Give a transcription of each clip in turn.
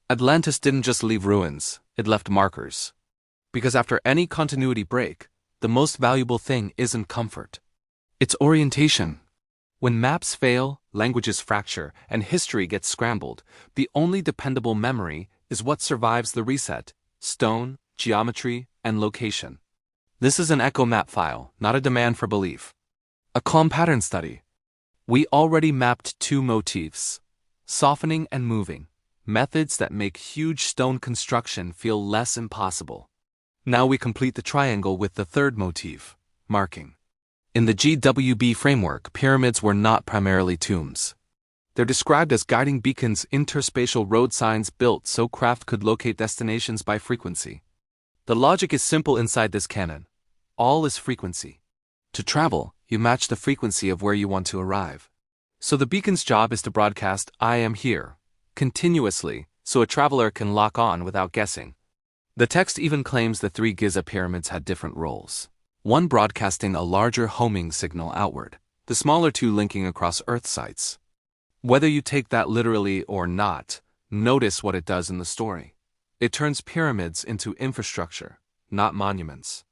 Atlantis didn't just leave ruins, it left markers. Because after any continuity break, the most valuable thing isn't comfort. It's orientation. When maps fail, languages fracture, and history gets scrambled, the only dependable memory is what survives the reset: stone, geometry, and location. This is an echo map file, not a demand for belief. A calm pattern study. We already mapped two motifs: softening and moving, methods that make huge stone construction feel less impossible. Now we complete the triangle with the third motif: marking. In the GWB framework, pyramids were not primarily tombs. They're described as guiding beacons, interspatial road signs built so craft could locate destinations by frequency. The logic is simple inside this canon. All is frequency. To travel, you match the frequency of where you want to arrive. So the beacon's job is to broadcast "I am here" continuously, so a traveler can lock on without guessing. The text even claims the three Giza pyramids had different roles. One broadcasting a larger homing signal outward, the smaller two linking across Earth sites. Whether you take that literally or not, notice what it does in the story. It turns pyramids into infrastructure, not monuments.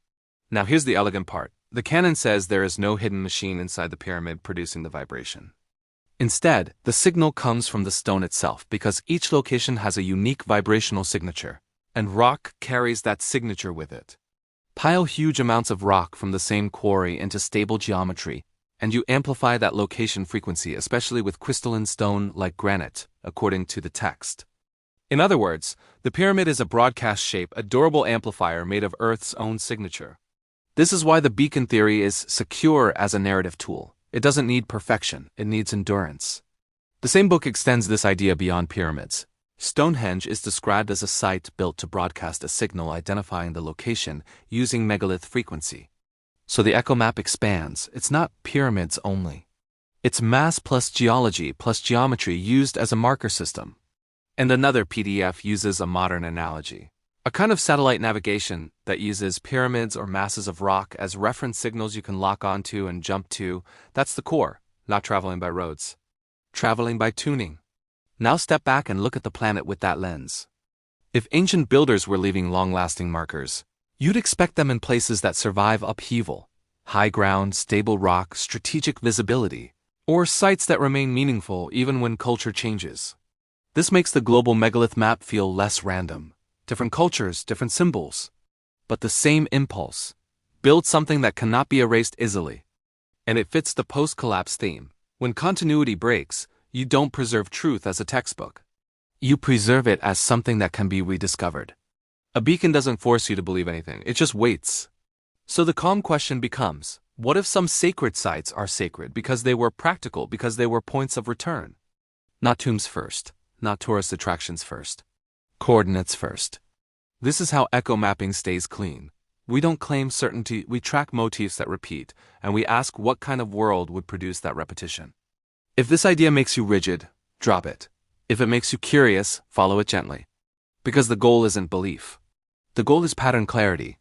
Now here's the elegant part. The canon says there is no hidden machine inside the pyramid producing the vibration. Instead, the signal comes from the stone itself because each location has a unique vibrational signature, and rock carries that signature with it. Pile huge amounts of rock from the same quarry into stable geometry, and you amplify that location frequency, especially with crystalline stone like granite, according to the text. In other words, the pyramid is a broadcast shape, a durable amplifier made of Earth's own signature. This is why the beacon theory is secure as a narrative tool. It doesn't need perfection, it needs endurance. The same book extends this idea beyond pyramids. Stonehenge is described as a site built to broadcast a signal identifying the location using megalith frequency. So the echo map expands. It's not pyramids only. It's mass plus geology plus geometry used as a marker system. And another PDF uses a modern analogy. A kind of satellite navigation that uses pyramids or masses of rock as reference signals you can lock onto and jump to. That's the core, not traveling by roads. Traveling by tuning. Now step back and look at the planet with that lens. If ancient builders were leaving long-lasting markers, you'd expect them in places that survive upheaval: high ground, stable rock, strategic visibility, or sites that remain meaningful even when culture changes. This makes the global megalith map feel less random. Different cultures, different symbols, but the same impulse. Build something that cannot be erased easily. And it fits the post-collapse theme. When continuity breaks, you don't preserve truth as a textbook. You preserve it as something that can be rediscovered. A beacon doesn't force you to believe anything, it just waits. So the calm question becomes, what if some sacred sites are sacred because they were practical, because they were points of return? Not tombs first, not tourist attractions first. Coordinates first. This is how echo mapping stays clean. We don't claim certainty, we track motifs that repeat, and we ask what kind of world would produce that repetition. If this idea makes you rigid, drop it. If it makes you curious, follow it gently. Because the goal isn't belief. The goal is pattern clarity,